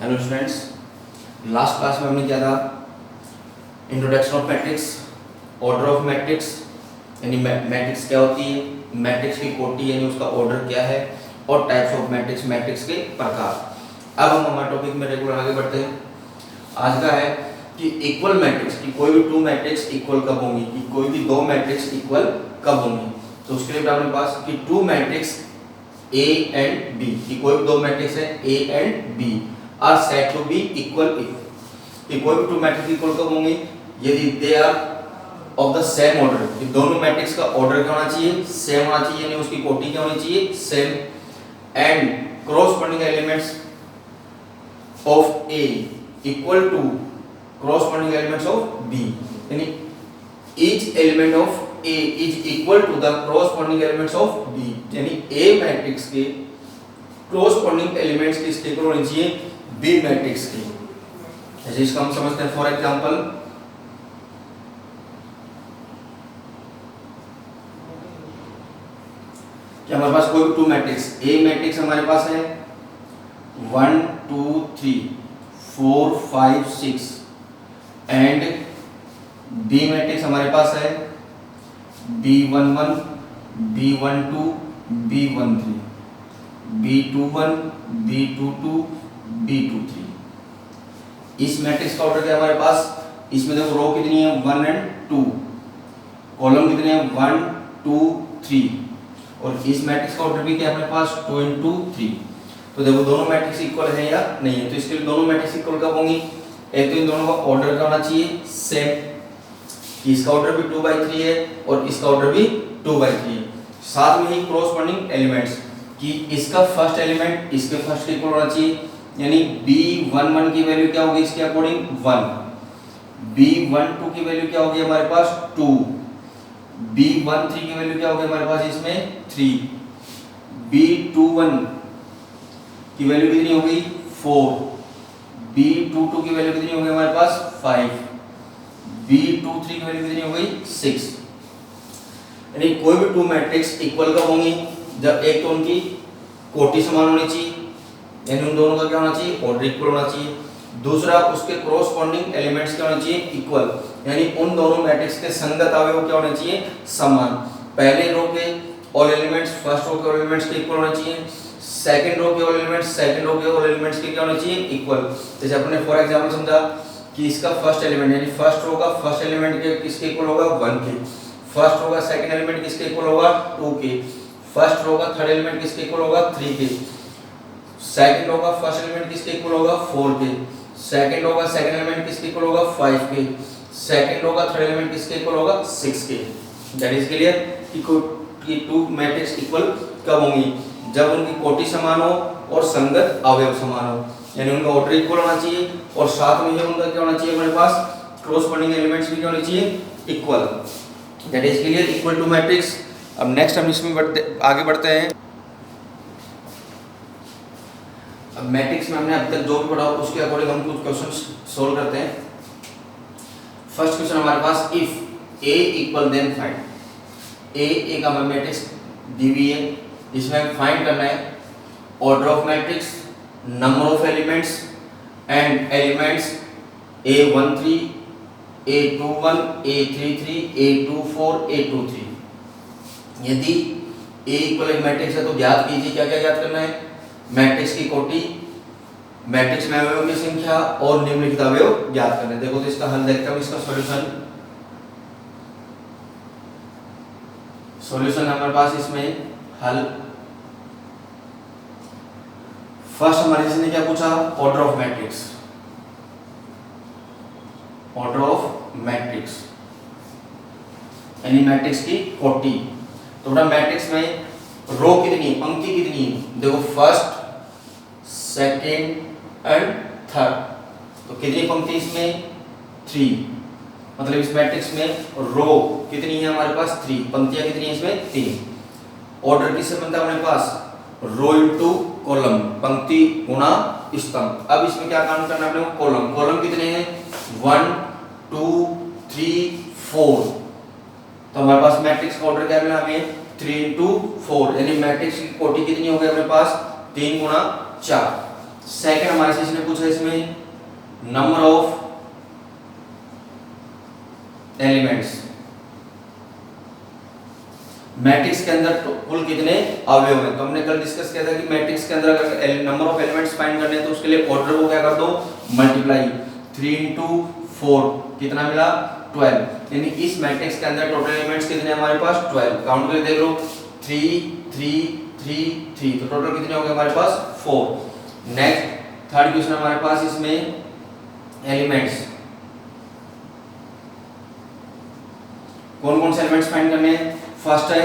Hello students, last class में हमने क्या था, introduction of matrix, order of matrix, यानी मैट्रिक्स क्या होती है, मैट्रिक्स की कोटि यानी उसका ऑर्डर क्या है, और टाइप्स ऑफ मैट्रिक्स, मैट्रिक्स के प्रकार। अब हम हमारे टॉपिक में रेगुलर आगे बढ़ते हैं। आज का है कि इक्वल मैट्रिक्स, कि कोई भी टू मैट्रिक्स इक्वल कब होंगी, कि कोई भी दो मैट्रिक्स इक्वल कब होंगी। तो उसके लिए अपने पास कि two matrix A and B, कि कोई भी दो मैट्रिक्स है A and B are said to be equal if, कि कोई भी टू मैट्रिक्स इक्वल कब होंगे, यदि they are of the same order, कि दोनों मैट्रिक्स का ऑर्डर क्या होना चाहिए, सेम होना चाहिए, यानी उसकी कोटि क्या होनी चाहिए, same, and corresponding elements of A equal to corresponding elements of B, यानी each element of A is equal to the corresponding elements of B, यानी A मैट्रिक्स के corresponding elements किसके इक्वल होनी चाहिए, B मैट्रिक्स के। जैसे इसका हम समझते हैं, फॉर एग्जांपल कि हमारे पास कोई टू मैट्रिक्स, ए मैट्रिक्स हमारे पास है 1 2 3 4 5 6 एंड बी मैट्रिक्स हमारे पास है B11 B12 B13 B21 B22 B23। इस मैट्रिक्स का ऑर्डर क्या है हमारे पास, इसमें देखो रो कितनी है 1 एंड 2, कॉलम कितने हैं 1 2 3, और इस मैट्रिक्स का ऑर्डर भी क्या है अपने पास 2 into 3। तो देखो दोनों मैट्रिक्स इक्वल है या नहीं है, तो इसके लिए दोनों मैट्रिक्स इक्वल कब होंगी, एक तो इन दोनों का ऑर्डर क्या होना चाहिए, सेम, कि इसका ऑर्डर भी 2/3 है और इसका ऑर्डर भी 2/3 है। साथ में ही corresponding एलिमेंट्स, कि इसका फर्स्ट एलिमेंट इसके फर्स्ट के इक्वल होना चाहिए, यानी B11 की वैल्यू क्या होगी इसके अकॉर्डिंग 1, B12 की वैल्यू क्या होगी हमारे पास 2, B13 की वैल्यू क्या होगी हमारे पास इसमें 3, B21 की वैल्यू कितनी होगी 4, B22 की वैल्यू कितनी होगी हमारे पास 5, B23 की वैल्यू कितनी होगी 6। यानी कोई भी टू मैट्रिक्स इक्वल कब होंगी, जब एक तो उनकी कोटि समान होनी चाहिए, यानी उन दोनों का क्या होना चाहिए, ऑर्डर इक्वल होना चाहिए। दूसरा, उसके कोरस्पॉन्डिंग एलिमेंट्स क्या होने चाहिए, इक्वल, यानी उन दोनों मैट्रिक्स के संगत अवयव क्या होने चाहिए, समान। पहले रो के ऑल एलिमेंट्स फर्स्ट रो के ऑल एलिमेंट्स के इक्वल होने चाहिए, सेकंड रो के ऑल एलिमेंट्स सेकंड रो के ऑल एलिमेंट्स के क्या होने चाहिए, इक्वल। जैसे अपने फॉर एग्जांपल समझा कि इसका फर्स्ट एलिमेंट, यानी फर्स्ट रो का फर्स्ट एलिमेंट के किसके इक्वल होगा 1 के, फर्स्ट रो का सेकंड एलिमेंट किसके इक्वल होगा 2 के, फर्स्ट रो का थर्ड एलिमेंट किसके इक्वल होगा 3 के, सेकंड रो का फर्स्ट एलिमेंट किसके इक्वल होगा 4 के, सेकंड रो का सेकंड एलिमेंट किसके इक्वल होगा 5 के, सेकंड रो का थर्ड एलिमेंट किसके इक्वल होगा 6 के। दैट इज क्लियर कि टू मैट्रिक्स इक्वल कब होंगी, जब उनकी कोटि समान हो और संगत अवयव समान हो, यानी उनका ऑर्डर इक्वल होना चाहिए और साथ में ही उनका क्या होना चाहिए हमारे पास corresponding एलिमेंट्स भी क्या होने चाहिए, equal. That is clear, equal two matrix. अब नेक्स्ट हम इसमें आगे बढ़ते हैं। अब मैट्रिक्स में हमने अब तक जो भी पढ़ा उसके अकॉर्डिंग हम कुछ क्वेश्चंस सॉल्व करते हैं। फर्स्ट क्वेश्चन हमारे पास, if A equal then find. A एक हमें मैट्रिक्स दी हुई है, इसमें फाइंड करना है order of matrix, number of elements and elements A13 A21 A33 A24 A23। यदि A इक्वल एक मैट्रिक्स है तो ज्ञात कीजिए, क्या क्या ज्ञात करना है, मैट्रिक्स की कोटि, मैट्रिक्स में अवयवों की संख्या और निम्नलिखित अवयव ज्ञात करना है। देखो तो इसका हल देखते हैं, इसका सॉल्यूशन हमारे पास इसमें हल। फर्स्ट हमारे इसने क्या पूछा, order of matrix, order of matrix यानी मैट्रिक्स की कोटि। तो बेटा मैट्रिक्स में रो कितनी, पंक्ति कितनी, देखो फर्स्ट सेकंड एंड थर्ड, तो कितनी पंक्ति इसमें 3, मतलब इस मैट्रिक्स में रो कितनी है हमारे पास 3, पंक्तियां कितनी है इसमें 3। ऑर्डर किससे बनता है हमारे पास, रो इनटू कॉलम, पंक्ति गुणा स्तंभ। अब इसमें क्या काम करना है अपने को, कॉलम, कॉलम कितने हैं 1 2 3 4, तो हमारे पास मैट्रिक्स का ऑर्डर क्या मिला हमें 3 into 4, यानी मैट्रिक्स की कोटि कितनी हो गई अपने पास 3 गुणा 4। सेकंड हमारे से इसने पूछा इसमें नंबर ऑफ एलिमेंट्स, मैट्रिक्स के अंदर कुल कितने अवयव हैं। तो हमने कल डिस्कस किया था कि मैट्रिक्स के अंदर अगर नंबर ऑफ एलिमेंट्स फाइंड करने हैं तो उसके लिए ऑर्डर को क्या कर दो, मल्टीप्लाई। 3 into 4 कितना मिला 12, यानी इस मैट्रिक्स के अंदर टोटल एलिमेंट्स कितने हमारे पास 12। काउंट करके देख लो 3 3 3 3, तो टोटल कितने हो गए हमारे पास 4। नेक्स्ट थर्ड क्वेश्चन हमारे पास इसमें एलिमेंट्स, कौन कौन से एलिमेंट्स फाइंड करने हैं। फर्स्ट है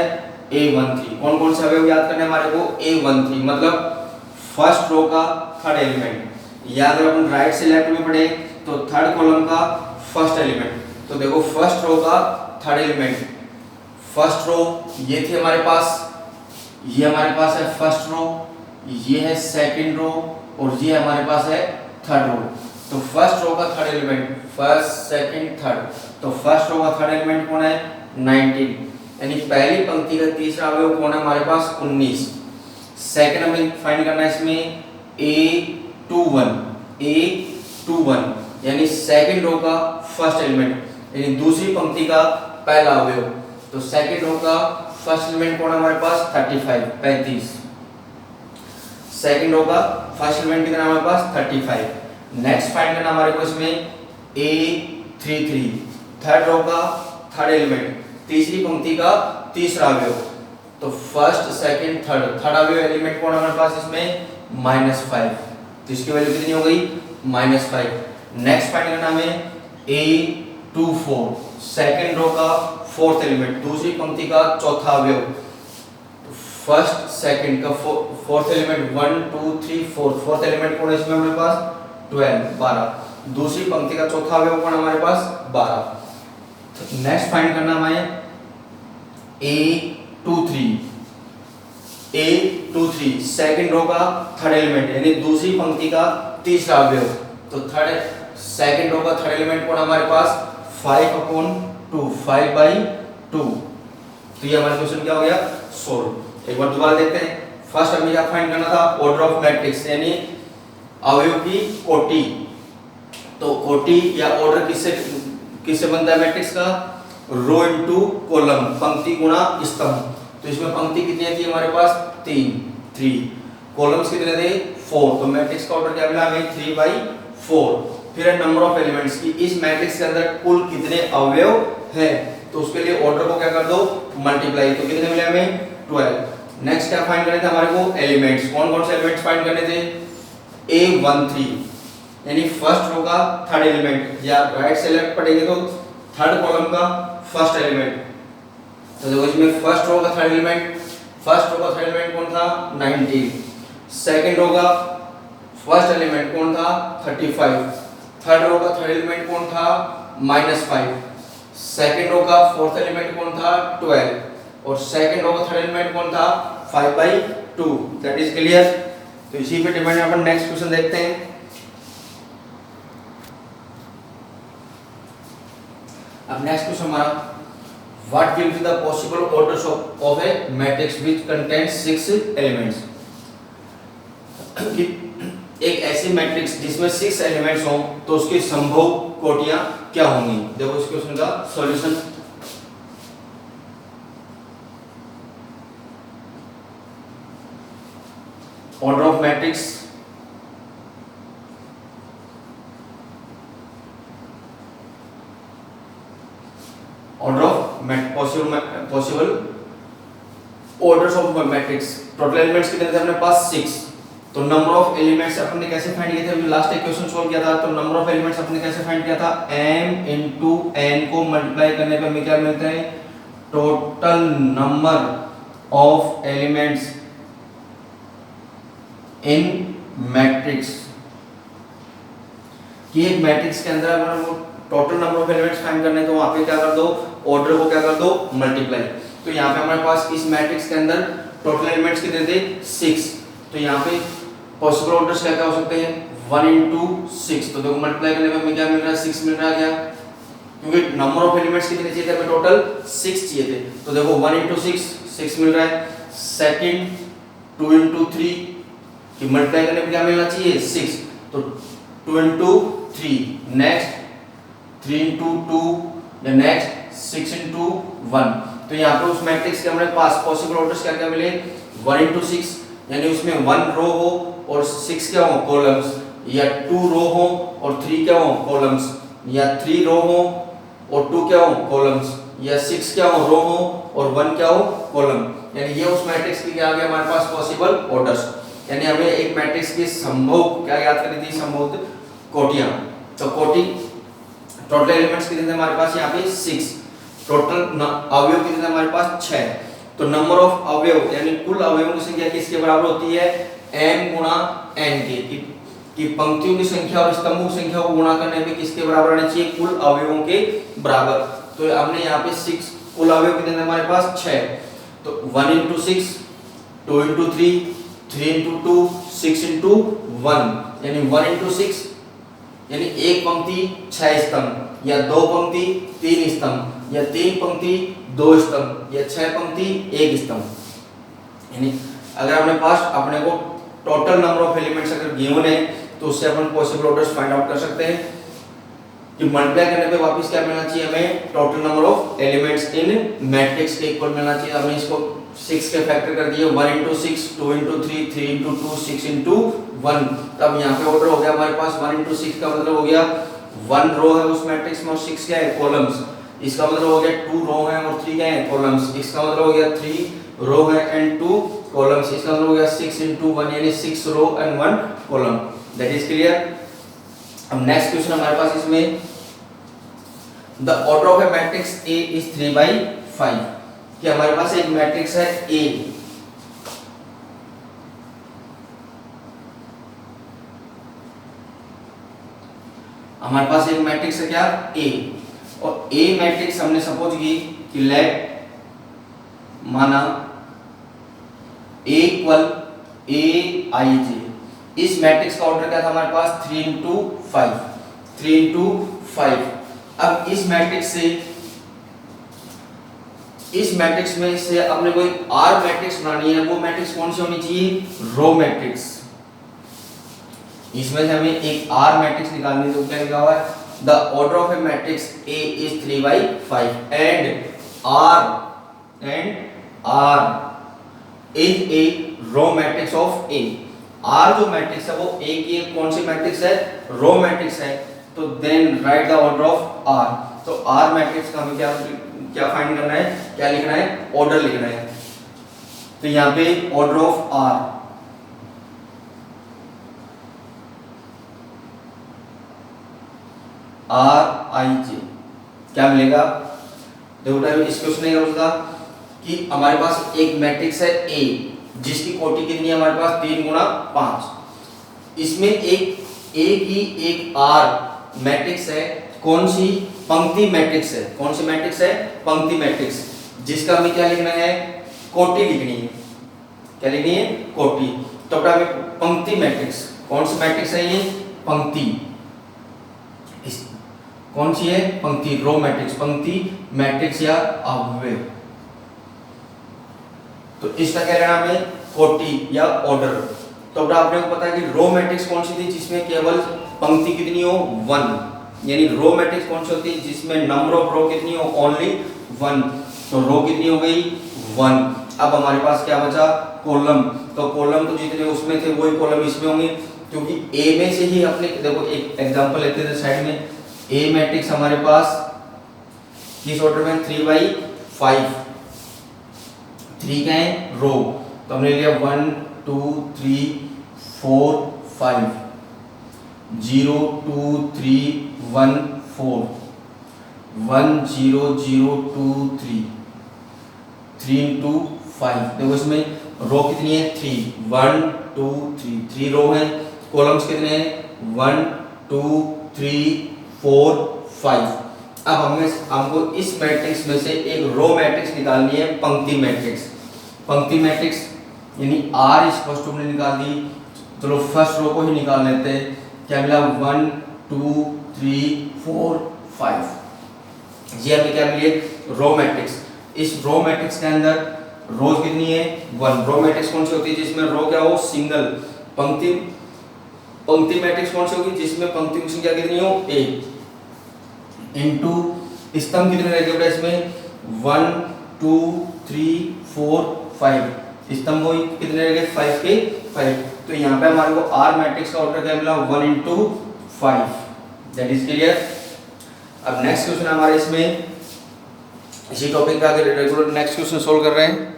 A13, कौन कौन से अवयव याद करने हमारे को A13 मतलब फर्स्ट रो का थर्ड एलिमेंट, या अगर अपन राइट से लेफ्ट में पढ़े तो थर्ड कॉलम का फर्स्ट एलिमेंट। तो देखो फर्स्ट रो का थर्ड एलिमेंट, फर्स्ट रो ये थी हमारे पास, ये हमारे पास है फर्स्ट रो, ये है सेकंड रो और ये हमारे पास है थर्ड रो। तो फर्स्ट रो का third element, first second third, तो फर्स्ट रो का थर्ड एलिमेंट कौन है 19, यानी पहली पंक्ति का तीसरा अवयव कौन है हमारे पास 19। सेकंड हमें फाइंड करना है इसमें A21, यानी सेकंड रो का फर्स्ट एलिमेंट, यानी दूसरी पंक्ति का पहला अवयव। तो सेकंड रो का फर्स्ट एलिमेंट कौन है हमारे पास 35। सेकंड रो का फर्स्ट एलिमेंट कितना हमारे पास 35। नेक्स्ट फाइंड करना हमारे को इसमें A33, थर्ड रो का थर्ड एलिमेंट, तीसरी पंक्ति का तीसरा अवयव। तो फर्स्ट सेकंड थर्ड अवयव एलिमेंट कौन है हमारे पास इसमें -5, तो इसकी वैल्यू कितनी हो गई -5। नेक्स्ट फाइंड करना हमें A24, सेकंड रो का फोर्थ एलिमेंट, दूसरी पंक्ति का चौथा अवयव। फर्स्ट सेकंड का फोर्थ एलिमेंट 1 2 3 4, फोर्थ एलिमेंट कौन है इसमें हमारे पास 12, दूसरी पंक्ति का चौथा अवयव कौन है हमारे पास 12। नेक्स्ट फाइंड करना हमें A23, सेकंड रो का थर्ड एलिमेंट, यानी दूसरी पंक्ति का तीसरा अवयव। तो थर्ड सेकंड रो का थर्ड एलिमेंट कौन हमारे पास 5/2, 5/2। तो ये हमारा क्वेश्चन क्या हो गया सोल्व। एक बार दोबारा देखते हैं। फर्स्ट हमें क्या फाइंड करना था ऑर्डर ऑफ मैट्रिक्स, यानी अवयव की कोटि। तो कोटि या ऑर्डर किससे बनता है मैट्रिक्स का, रो इनटू कॉलम, पंक्ति गुणा स्तंभ। तो इसमें पंक्ति कितनी थी हमारे पास 3, कॉलम्स कितने थे 4। तो मैट्रिक्स का ऑर्डर क्या मिला हमें 3/4। फिर है नंबर ऑफ एलिमेंट्स की, इस मैट्रिक्स के अंदर कुल कितने अवयव हैं, तो उसके लिए ऑर्डर को क्या कर दो मल्टीप्लाई। तो कितने मिले हमें 12। नेक्स्ट क्या फाइंड करने थे हमारे को एलिमेंट्स, कौन कौन से एलिमेंट्स फाइंड करने थे A13, यानी फर्स्ट रो का थर्ड एलिमेंट, या राइट से लेफ्ट पढ़ेंगे तो थर्ड कॉलम का फर्स्ट एलिमेंट। तो देखो इसमें फर्स्ट रो का थर्ड एलिमेंट कौन था 19, सेकंड रो का फर्स्ट एलिमेंट कौन था 35, थर्ड रो का थर्ड एलिमेंट कौन था -5, सेकंड रो का फोर्थ एलिमेंट कौन था 12 और सेकंड रो का थर्ड एलिमेंट कौन था 5/2। That is clear. तो इसी पे डिपेंड अपन नेक्स्ट क्वेश्चन देखते हैं। अब नेक्स्ट क्वेश्चन हमारा what will be the possible orders of a matrix which contains 6 elements. एक ऐसी मैट्रिक्स जिसमें 6 एलिमेंट्स हों तो उसकी संभव कोटियां क्या होंगी। देखो इस क्वेश्चन का solution. Order of matrix, order of possible orders of matrix. Total elements कितने थे अपने पास 6। तो नंबर ऑफ एलिमेंट्स अपने कैसे फाइंड किए थे, अभी लास्ट एक क्वेश्चन सॉल्व किया था। तो नंबर ऑफ एलिमेंट्स अपने कैसे फाइंड किया था, m into n को मल्टीप्लाई करने पे हमें क्या मिलता है total number of elements in matrix. कि एक मैट्रिक्स के अंदर अगर वो total number of elements find करने तो वहां पे क्या कर दो ऑर्डर को क्या कर दो मल्टीप्लाई। तो यहाँ पे हमारे पास इस मैट्रिक्स के अंदर टोटल एलिमेंट्स कितने थे 6। तो यहाँ पे पॉसिबल ऑर्डर्स क्या क्या हो सकते हैं 1 into 6। तो देखो मल्टीप्लाई करने पे हमें क्या मिल रहा है 6 मिल रहा है क्या, क्योंकि नंबर ऑफ एलिमेंट्स कितने चाहिए थे हमें टोटल 6 चाहिए थे। तो देखो 1 into 6 6 मिल रहा है। सेकंड 2 into 3 कि मल्टीप्लाई करने पे क्या मिलना चाहिए 6, तो 2 into 3, next 3 into 2, the next 6 into 1। तो यहाँ पे उस मैट्रिक्स के हमारे पास पॉसिबल ऑर्डर्स क्या क्या मिले 1 into 6, यानी उसमें 1 रो हो और 6 क्या हो कॉलम्स, या 2 रो हो और 3 क्या हो कॉलम्स, या 3 रो हो और 2 क्या हो कॉलम्स, या 6 क्या हो रो हो और 1 क्या हो कॉलम। यानी ये उस मैट्रिक्स की क्या आ गया हमारे पास पॉसिबल ऑर्डर्स। यानी हमें एक मैट्रिक्स की संभव क्या याद करनी थी, संभव कोटियां। तो कोटि टोटल एलिमेंट्स कितने थे हमारे पास यहाँ पे 6, टोटल अवयव कितने थे हमारे पास 6। तो नंबर ऑफ अवयव यानी कुल अवयवों की संख्या किसके बराबर होती है m गुणा n के, कि पंक्तियों की संख्या और स्तंभों की संख्या को गुणा करने पे किसके बराबर आना चाहिए कुल अवयवों के बराबर। तो हमने यहाँ पे 6 कुल अवयव कितने थे हमारे पास 6, तो 1 into 6, 2 into 3, 3 into 2, 6 into 1, यानी 1 into 6 यानी एक पंक्ति 6 स्तंभ, या 2 पंक्ति 3 स्तंभ, या 3 पंक्ति 2 स्तंभ, या 6 पंक्ति 1 स्तंभ। यानी अगर अपने पास अपने को टोटल नंबर ऑफ एलिमेंट्स अगर गिवन है तो उससे अपन पॉसिबल ऑर्डर्स फाइंड आउट कर सकते हैं कि मल्टीप्लाई करने पे वापस क्या मिलना चाहिए हमें total number of elements in matrix के इक्वल मिलना चाहिए। हमने इसको 6 के फैक्टर कर दिए 1 into 6, 2 into 3, 3 into 2, 6 into 1। तब यहाँ पे ऑर्डर हो गया हमारे पास 1 into 6 का मतलब हो गया 1 रो है उस मैट्रिक्स में और 6 क्या है कॉलम्स, इसका मतलब हो गया 2 रो है और 3 क्या है कॉलम्स, इसका मतलब हो गया 3 रो है एंड 2 कॉलम्स, इसका मतलब हो गया 6 into 1 यानी 6 row and 1 column. That is clear. अब नेक्स्ट क्वेश्चन हमारे पास इसमें the order of a matrix A is 3/5, कि हमारे पास एक मैट्रिक्स है A, हमारे पास एक मैट्रिक्स है क्या A, और A मैट्रिक्स हमने सपोज की कि लेट माना A इक्वल Aij, इस मैट्रिक्स का ऑर्डर क्या था हमारे पास 3 into 5, 3 into 5। अब इस मैट्रिक्स में से अपने को एक R मैट्रिक्स बनानी है, वो मैट्रिक्स कौन सी होनी चाहिए रो मैट्रिक्स। इसमें से हमें एक R मैट्रिक्स निकालनी है, तो क्या लिखा हुआ है the order of a matrix A is 3/5 and R is a row matrix of A। R जो मैट्रिक्स है वो A की कौन सी मैट्रिक्स है रो मैट्रिक्स है, तो then write the order of R। तो R मैट्रिक्स का हमें क्या फाइंड करना है, क्या लिखना है ऑर्डर लिखना है। तो यहाँ पे ऑर्डर ऑफ R Rij क्या मिलेगा, देखो इस क्वेश्चन में क्या होता कि हमारे पास एक मैट्रिक्स है A जिसकी कोटि कितनी है हमारे पास 3 गुणा 5, इसमें एक A की एक R मैट्रिक्स है, कौन सी पंक्ति मैट्रिक्स है, कौन सी मैट्रिक्स है पंक्ति मैट्रिक्स, जिसका हमें क्या लिखना है कोटि लिखनी है, क्या लिखनी है कोटि। तो हमें पंक्ति मैट्रिक्स, कौन सी मैट्रिक्स है ये पंक्ति, कौन सी है पंक्ति रो मैट्रिक्स, पंक्ति मैट्रिक्स या अव्यय। तो इसका क्या लेना हमें कोटि या ऑर्डर। तो आपने को पता है कि रो मैट्रिक्स कौन सी थी जिसमें केवल पंक्ति कितनी हो 1, यानी रो मैट्रिक्स कौन सी होती है जिसमें नंबर ऑफ रो कितनी हो ओनली 1, तो रो कितनी हो गई 1। अब हमारे पास क्या बचा कॉलम, तो कॉलम तो जितने उसमें थे वही कॉलम इसमें होंगे, क्योंकि A में से ही अपने देखो एक एग्जांपल लेते थे साइड में, A मैट्रिक्स हमारे पास किस ऑर्डर में 3/5, 3 क्या है रो, तो हमने लिया 1 2 3 4 5, 0 2 3 1 4, 1 0 0 2 3, 3 into 5। देखो इसमें रो कितनी है 3, 1 2 3, 3 रो है, कॉलम्स कितने हैं 1 2 3 4 5। अब हमको इस मैट्रिक्स में से एक रो मैट्रिक्स निकालनी है पंक्ति मैट्रिक्स। पंक्ति मैट्रिक्स यानी R स्पष्ट हमने निकाल दी, चलो फर्स्ट रो को ही निकाल लेते हैं। क्या मिला 1 2 3 4 5, ये हमें क्या मिली रो मैट्रिक्स। इस रो मैट्रिक्स के अंदर रोज कितनी है 1, रो मैट्रिक्स कौन सी होती है जिसमें रो क्या हो सिंगल, पंक्ति पंक्ति मैट्रिक्स कौन सी होगी? जिसमें पंक्ति की संख्या कितनी हो? 1 इनटू स्तंभ कितने रहेंगे बेटा इसमें? 1 2 3 4 5 स्तंभ कितने रहेंगे? 5 के 5। तो यहाँ पे हमारे को आर मैट्रिक्स का ऑर्डर क्या मिला? 1 इंटू 5। That is clear. अब नेक्स्ट क्वेश्चन हमारे इसमें इसी टॉपिक पे आगे रेगुलर नेक्स्ट क्वेश्चन सोल्व कर रहे हैं।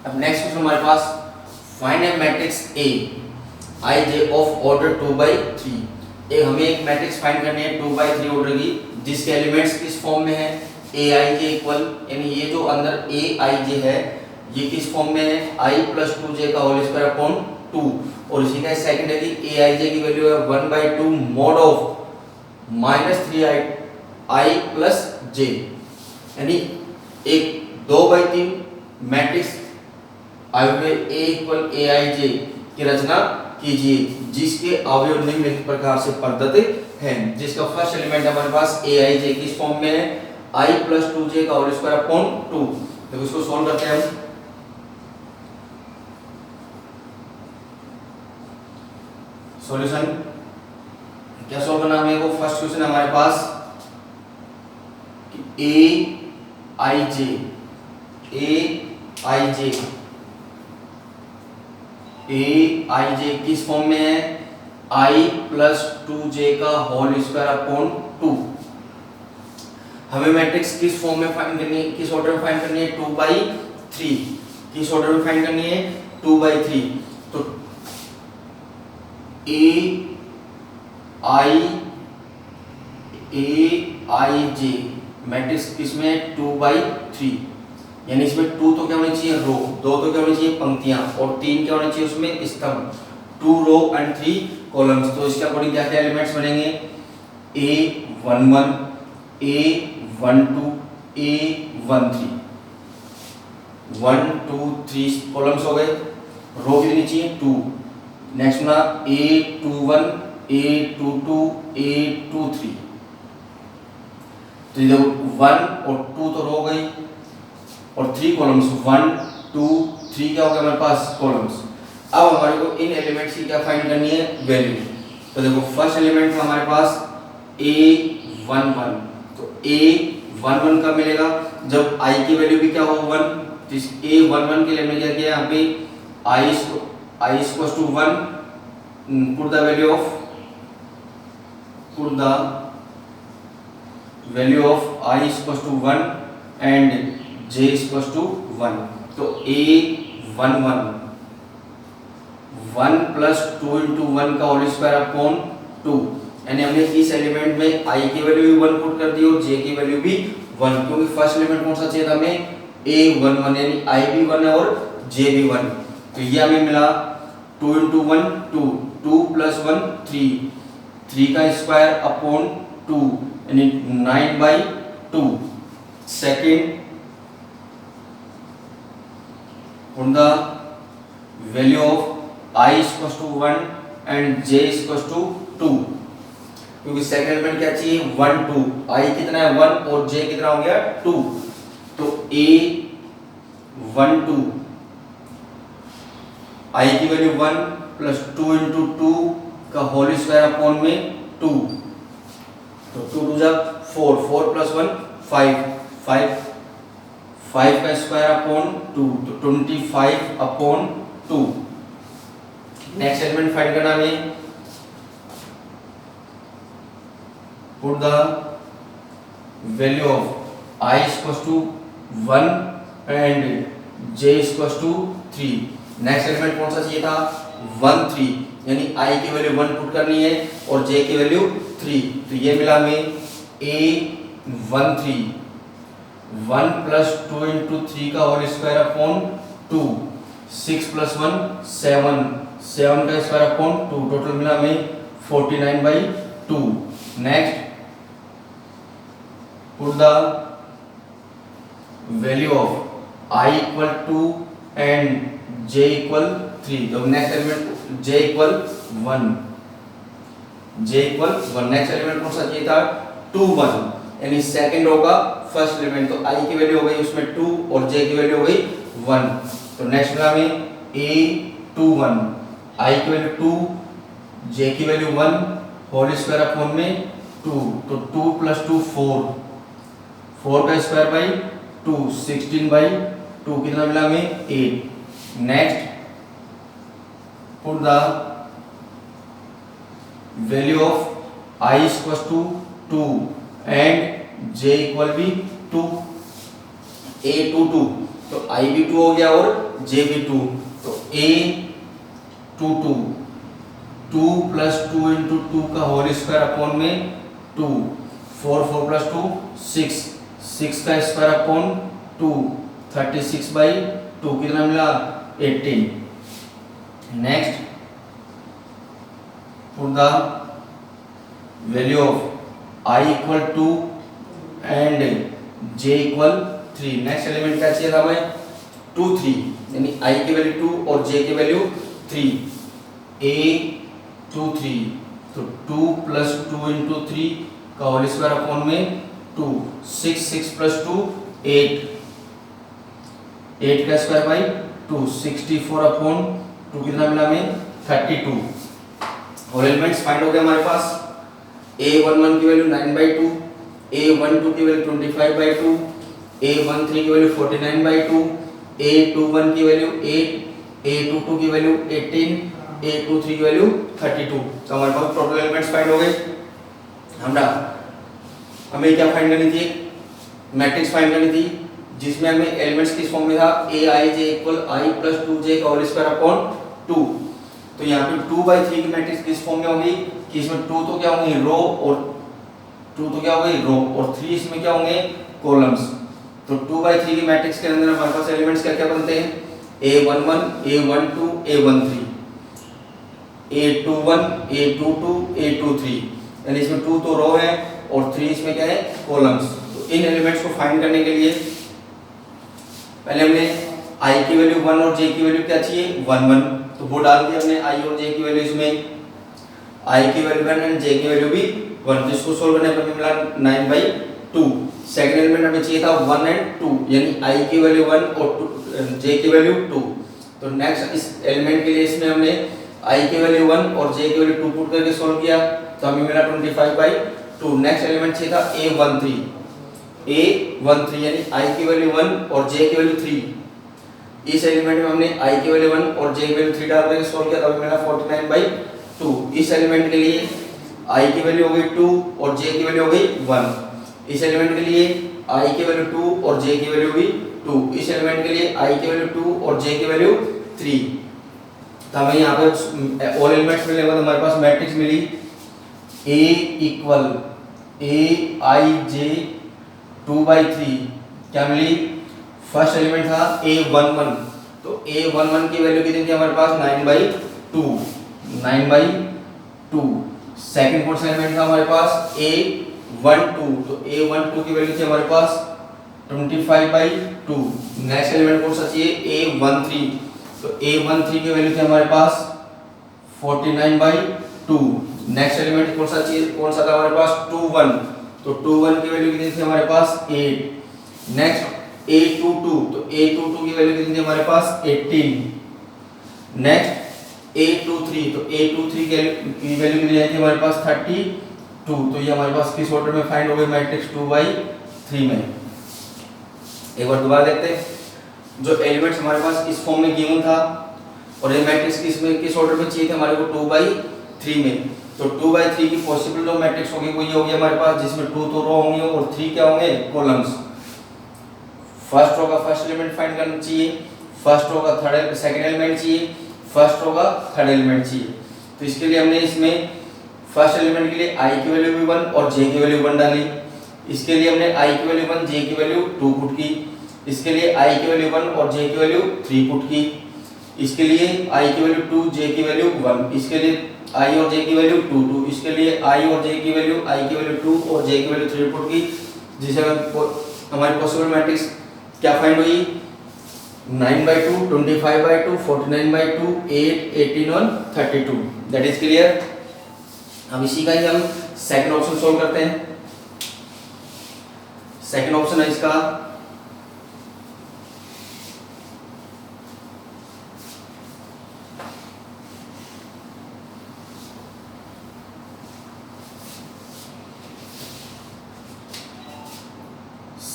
अब नेक्स्ट क्वेश्चन हमारे पास find a matrix A I J of order 2/3। हमें एक मैट्रिक्स फाइंड करनी है 2/3 ऑर्डर की, जिसके एलिमेंट्स किस फॉर्म में है? ए आई जे इक्वल, यानी ये जो अंदर ए आई जे है ये किस फॉर्म में है? i + 2j का होल स्क्वायर अपॉन 2। और इसी का सेकंड है कि ए आई जे की वैल्यू है 1/2 mod ऑफ -3i + j, यानी एक 2/3 matrix A equal A I जे की रचना कीजिए, जिसके अवयव निम्नलिखित प्रकार से प्रदत्त हैं। जिसका फर्स्ट एलिमेंट हमारे पास ए आई जे किस फॉर्म में है? i + 2j का होल स्क्वायर अपॉन 2। तो इसको सॉल्व करते हैं हम। सॉल्यूशन क्या सॉल्व करना है हमें को? फर्स्ट क्वेश्चन हमारे पास ए आई जे किस फॉर्म में है? i + 2j का होल स्क्वायर अपॉन 2। हमें मैट्रिक्स किस फॉर्म में फाइंड करनी है? किस ऑर्डर में फाइंड करनी है? 2/3। किस ऑर्डर में फाइंड करनी है? 2/3। तो ए आई जे मैट्रिक्स किसमें है? 2/3, यानी इसमें 2 तो क्या होनी चाहिए? रो। 2 तो क्या होनी चाहिए? पंक्तियां। और 3 क्या होनी चाहिए उसमें? स्तंभ। 2 रो एंड 3 कॉलम्स। तो इसके अकॉर्डिंग क्या क्या एलिमेंट्स बनेंगे? A11 A12 A13 1 2 3 कॉलम्स हो गए। रो कितनी चाहिए? 2। नेक्स्ट ना A21 A22 A23। तो ये 1 और 2 तो रो गई और 3 कॉलम्स। 1 2 3 क्या हो गया हमारे पास? कॉलम्स। अब हमारे को इन एलिमेंट्स की क्या फाइंड करनी है? वैल्यू। तो देखो फर्स्ट एलिमेंट में हमारे पास A11। तो A11 कब मिलेगा? जब i की वैल्यू भी क्या हो? 1। तो इस A11 के लिए हमने क्या किया? यहाँ पे i = 1, put the value of i = 1 and j = 1। तो A11 1 + 2 × 1 का होल स्क्वायर अपॉन 2, यानी हमने इस एलिमेंट में i की वैल्यू भी 1 पुट कर दी और j की वैल्यू भी 1, क्योंकि फर्स्ट एलिमेंट कौन सा चाहिए था हमें? A11, यानी i भी 1 है और j भी 1। तो ये हमें मिला 2 × 1 2 2 + 1 3 3 का स्क्वायर अपॉन 2, यानी 9/2। Second on the value of i = 1 and j = 2, क्योंकि सेकंड एलिमेंट क्या चाहिए? 1 2। i कितना है? 1 और j कितना हो गया? 2। तो A12 i की वैल्यू 1 + 2 × 2 का होल स्क्वायर अपॉन में 2। तो 2 2 जा 4 4 + 1 5 5 का स्क्वायर अपॉन 2, तो 25/2। नेक्स्ट एलिमेंट फाइंड करना हमें। Put the value of i = 1 and j = 3। Next element कौन सा चाहिए था? 1 3, यानी i की वैल्यू 1 पुट करनी है और j की वैल्यू 3। तो ये मिला हमें A13 1 + 2 × 3 का होल स्क्वायर अपॉन 2 6 + 1 7 7 का स्क्वायर अपॉन 2, टोटल मिला हमें 49/2। Next put the value of i = 2 and j = 3। तो next element j = 1 next element कौन सा चाहिए था? 2 1, यानी सेकंड रो का फर्स्ट एलिमेंट। तो i की वैल्यू हो गई उसमें 2 और j की वैल्यू हो गई 1। तो नेक्स्ट मिला हमें A 2 1, आई की वैल्यू 2, जे की वैल्यू 1, होल स्क्वायर अपॉन में 2, तो 2 + 2 4, 4 का स्क्वायर बाई 2, 16 बाई 2, कितना मिला हमें 8। Next put the value of I equals to 2 and J equal भी 2, a 2 2, तो आई भी 2 हो गया और जे भी 2, तो a 2 2, 2 + 2 × 2 का होल स्क्वायर अपॉन में 2, 4 4 + 2 6, 6 का स्क्वायर अपॉन 2, 36 बाई 2, कितना मिला 18। Next put the value of I equal 2 and J equal 3। Next element क्या चाहिए था हमें 2 3, यानी आई की वैल्यू 2 और जे की वैल्यू 3, a 2 3, तो 2 + 2 × 3 का होल स्क्वायर अपॉन में 2, 6 6 + 2 8, 8 का स्क्वायर बाई 2, 64 अपॉन 2, कितना मिला हमें 32। और एलिमेंट्स फाइंड हो गए हमारे पास। a11 की वैल्यू 9/2, a12 की वैल्यू 25/2, a13 की वैल्यू 49/2, a21 की वैल्यू 8, a22 की वैल्यू 18, a23 की वैल्यू 32। तो हमारे पास टोटल एलिमेंट्स फाइंड हो गए। हमें क्या फाइंड करनी थी, मैट्रिक्स फाइंड करनी थी जिसमें हमें एलिमेंट्स किस फॉर्म में था, aij = i + 2j का होल स्क्वायर अपॉन 2। तो यहाँ पे 2/3 की मैट्रिक्स किस फॉर्म में होगी कि इसमें 2 तो क्या होंगे रो और 2 तो क्या होंगे रो और 3 इसमें क्या होंगे कॉलम्स। तो 2/3 की मैट्रिक्स के अंदर हमारे पास एलिमेंट्स क्या क्या बनते हैं, a11 a12 a13, a21 a22 a23, यानी इसमें 2 तो रो है और 3 इसमें क्या है कॉलम्स। तो इन एलिमेंट्स को फाइंड करने के लिए पहले हमने i की वैल्यू 1 और j की वैल्यू क्या चाहिए 1 1, तो वो डाल दिया हमने i और j की वैल्यू, इसमें i की वैल्यू 1 एंड j की वैल्यू भी 1, तो इसको सोल्व करने पर मिला 9/2। सेकंड एलिमेंट हमें चाहिए था 1 एंड 2, यानी i की वैल्यू 1 और j की वैल्यू 2। तो नेक्स्ट इस एलिमेंट के लिए इसमें हमने i की वैल्यू 1 और j की वैल्यू 2 पुट करके सोल्व किया, तो हमें मिला 25/2। नेक्स्ट एलिमेंट चाहिए था a13, यानी i की वैल्यू 1 और j की वैल्यू 3। इस एलिमेंट में हमने i की वैल्यू 1 और j की वैल्यू 3 डाल करके सॉल्व किया, तो हमें मिला 49/2। इस एलिमेंट के लिए i की वैल्यू हो गई 2 और j की वैल्यू हो गई 1। इस एलिमेंट के लिए i की वैल्यू 2 और j की वैल्यू भी 2। इस एलिमेंट के लिए i की वैल्यू 2 और j की वैल्यू 3। तो हमें यहाँ पे ऑल एलिमेंट्स मिलने के बाद हमारे पास मैट्रिक्स मिली a = aij 2/3। क्या मिली, फर्स्ट एलिमेंट था a11, तो a11 की वैल्यू कितनी थी हमारे पास 9/2। सेकंड कौन सा एलिमेंट था हमारे पास a12, तो a12 की वैल्यू थी हमारे पास 25/2। नेक्स्ट एलिमेंट कौन सा चाहिए a13, तो a13 की वैल्यू थी हमारे पास 49/2। नेक्स्ट एलिमेंट कौन सा चाहिए, कौन सा था हमारे पास 21, तो 21 की वैल्यू कितनी थी हमारे पास 8। नेक्स्ट a22, तो a22 की वैल्यू कितनी थी हमारे पास 18। नेक्स्ट a23, तो a23 की वैल्यू कितनी आई थी हमारे पास 32। तो ये हमारे पास किस ऑर्डर में फाइंड हो गई मैट्रिक्स 2/3 में। एक बार दोबारा देखते हैं, जो एलिमेंट्स हमारे पास इस फॉर्म में गिवन था और ये मैट्रिक्स किस ऑर्डर में चाहिए थे हमारे को 2/3 में। तो 2/3 की पॉसिबल जो मैट्रिक्स होगी वो ये होगी हमारे पास, जिसमें 2 तो रो होंगे और 3 क्या होंगे कॉलम्स। फर्स्ट रो का फर्स्ट एलिमेंट फाइंड करना चाहिए, फर्स्ट रो का थर्ड सेकंड एलिमेंट चाहिए, फर्स्ट रो का थर्ड एलिमेंट चाहिए। तो इसके लिए हमने इसमें फर्स्ट एलिमेंट के लिए i की वैल्यू भी 1 और j की वैल्यू 1 डाली। इसके लिए हमने i की वैल्यू 1 j की वैल्यू 2 पुट की। इसके लिए i की वैल्यू 1 और j की वैल्यू 3 पुट की। इसके लिए i की वैल्यू 2 j की वैल्यू 1। इसके लिए i और j की वैल्यू 2 2। इसके लिए i और j की वैल्यू i की वैल्यू 2 और j की वैल्यू 3 पुट की, जिससे हमारी पॉसिबल मैट्रिक्स क्या फाइंड हुई 9/2, 25/2, 49/2, 8, 18 और 32। That is clear. अब इसी का ही हम सेकंड ऑप्शन सोल्व करते हैं। सेकंड ऑप्शन है इसका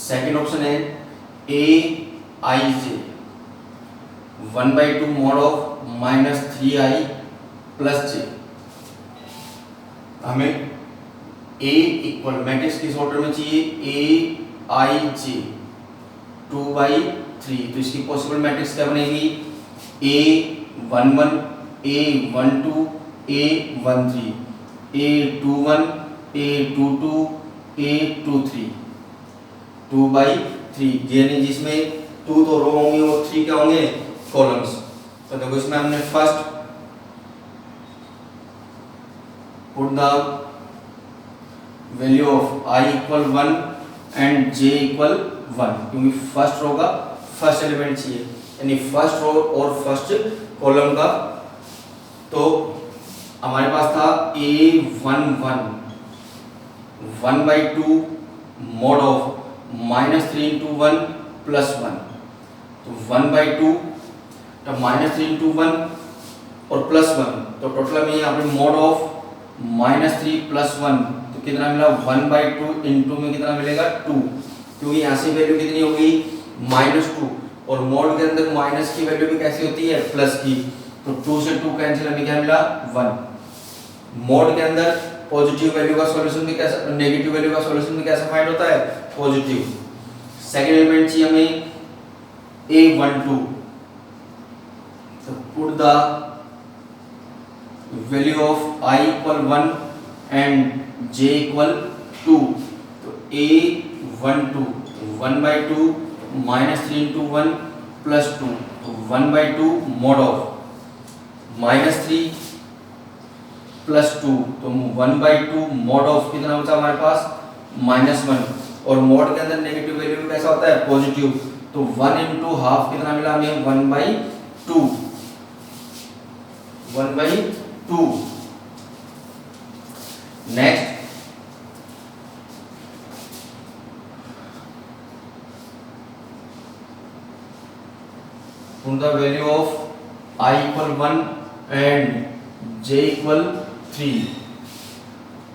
सेकेंड ऑप्शन है ए I J 1/2 mod of -3i plus जे। हमें ए इक्वल मैट्रिक्स किस ऑर्डर में चाहिए, ए आई जे 2/3। तो इसकी पॉसिबल मैट्रिक्स क्या बनेगी, A11 A12 A13 A21 A22 A23 2/3, यानी जिसमें 2 तो रो होंगे और 3 क्या होंगे, कॉलम्स। तो देखो इसमें हमने first put the value of I equal 1 and J equal 1, क्योंकि फर्स्ट रो का फर्स्ट एलिमेंट चाहिए, यानी फर्स्ट रो और फर्स्ट कॉलम का। तो हमारे पास था A11 1/2 मॉड ऑफ -3 × 1 + 1, तो 1/2 तो -3 × 1 और +1, तो टोटल में यहाँ पे मॉड ऑफ -3 + 1, तो कितना मिला 1/2 इनटू में कितना मिलेगा 2, क्योंकि यहाँ से वैल्यू कितनी होगी -2, और मॉड के अंदर माइनस की वैल्यू भी कैसी होती है, प्लस की। तो 2 से 2 कैंसिल, हमें क्या मिला 1। मॉड के अंदर पॉजिटिव वैल्यू का सॉल्यूशन भी कैसा, नेगेटिव वैल्यू का सॉल्यूशन भी कैसा फाइंड होता है, पॉजिटिव। सेकंड एलिमेंट चाहिए हमें A12, तो put the value of I equal 1 and J equal 2, तो A12 1/2 -3 × 1 + 2, तो 1/2 मॉड ऑफ -3 + 2, तो 1/2 मॉड ऑफ कितना बचा हमारे पास -1, और मॉड के अंदर नेगेटिव वैल्यू भी कैसा होता है, पॉजिटिव। तो 1 × हाफ कितना मिला हमें 1/2, 1/2। Next the value of I equal 1 and J equal 3,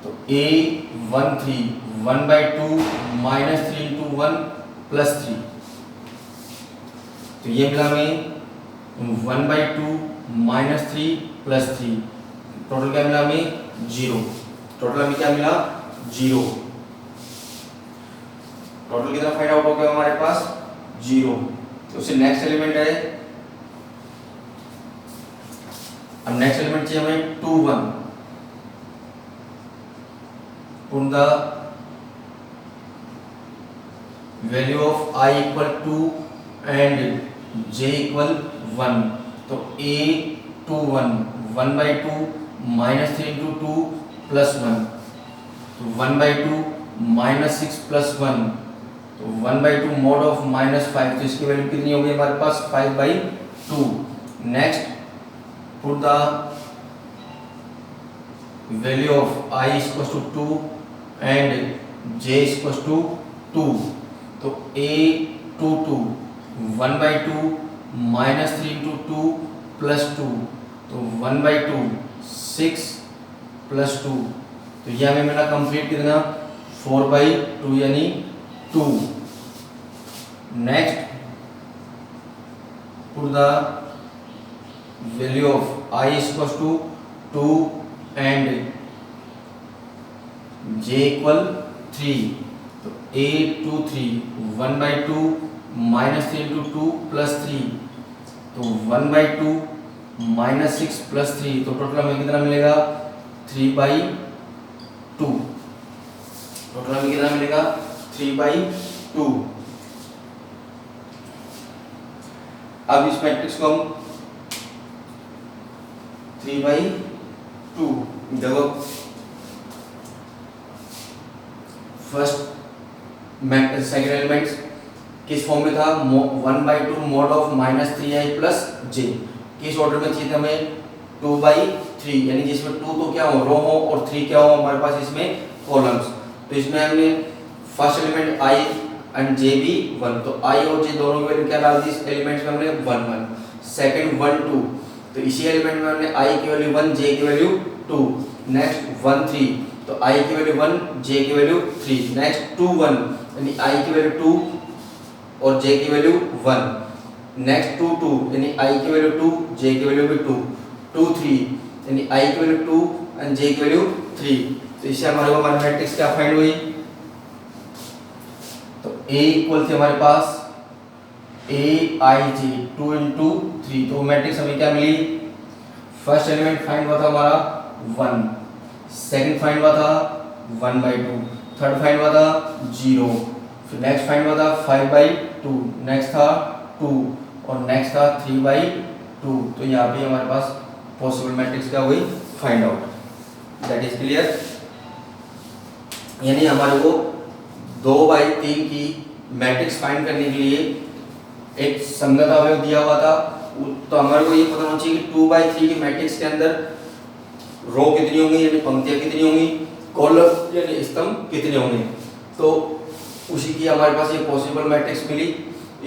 तो A13 1/2 -3 × 1 + 3, तो ये मिला हमें 1/2 -3 + 3, टोटल क्या मिला हमें 0। टोटल हमें क्या मिला 0। टोटल कितना फाइंड आउट हो गया हमारे पास 0। तो उससे नेक्स्ट एलिमेंट है, अब नेक्स्ट एलिमेंट चाहिए हमें 2 1, put the value of I equal 2 and J equal 1, तो A21 1/2 -3 × 2 + 1, तो 1/2 -6 + 1, तो 1/2 मॉड ऑफ -5, तो इसकी वैल्यू कितनी होगी हमारे पास 5/2। Next put the value of I = 2 and J = 2, तो A22 1/2 -3 × 2 + 2, तो 1/2 6 + 2, तो ये हमें मिला कंप्लीट कितना 4/2 यानी 2। Next put the value of I = 2 and J equal 3, तो A23 1/2 -3 × 2 + 3, तो 1/2 -6 + 3, तो टोटल हमें कितना मिलेगा 3/2। टोटल हमें कितना मिलेगा 3/2। अब इस मैट्रिक्स को हम 3/2 देखो, फर्स्ट सेकंड एलिमेंट किस फॉर्म में था 1/2 मॉड ऑफ -3i + j, किस ऑर्डर में चाहिए हमें 2/3, यानी जिसमें 2 तो क्या हो रो हो और 3 क्या हो हमारे पास इसमें कॉलम्स। तो इसमें हमने first element I and J भी 1, तो I और J दोनों की वैल्यू क्या डाल दी इस एलिमेंट में हमने 1 1। सेकंड 1 2, तो इसी एलिमेंट में हमने I की वैल्यू 1 J की वैल्यू 2। नेक्स्ट 1 3, तो i की वैल्यू 1, j की वैल्यू 3। नेक्स्ट 2 1 यानी i की वैल्यू 2 और j की वैल्यू 1। नेक्स्ट 2 2 यानी i की वैल्यू 2, j की वैल्यू भी 2। 2 3 यानी i की वैल्यू 2 एंड j की वैल्यू 3। तो इससे हमारे को हमारी मैट्रिक्स क्या फाइंड हुई? तो A इक्वल थी हमारे पास aij 2 into 3। तो मैट्रिक्स हमें क्या मिली? फर्स्ट एलिमेंट फाइंड हुआ था हमारा 1, सेकंड फाइंड हुआ था 1/2, थर्ड फाइंड हुआ था 0, फिर नेक्स्ट फाइंड हुआ था 5/2, नेक्स्ट था 2 और नेक्स्ट था 3/2। तो यहाँ पे हमारे पास पॉसिबल मैट्रिक्स क्या हुई? Find out. That is clear. यानी हमारे को 2/3 की मैट्रिक्स फाइंड करने के लिए एक संगत अवयव दिया हुआ था, तो हमारे को ये पता होना चाहिए कि 2/3 की मैट्रिक्स के अंदर रो कितनी होंगी यानी पंक्तियां कितनी होंगी, कॉलम यानी स्तंभ कितने होंगे। तो उसी की हमारे पास ये पॉसिबल मैट्रिक्स मिली।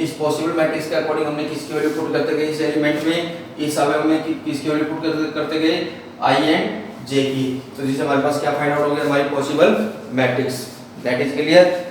इस पॉसिबल मैट्रिक्स के अकॉर्डिंग हमने किसकी वैल्यू पुट करते गए इस एलिमेंट में, इस अवयव में किसकी वैल्यू पुट करते गए? i एंड j की। तो जिससे हमारे पास क्या फाइंड आउट हो गया? हमारी possible matrix. That is clear.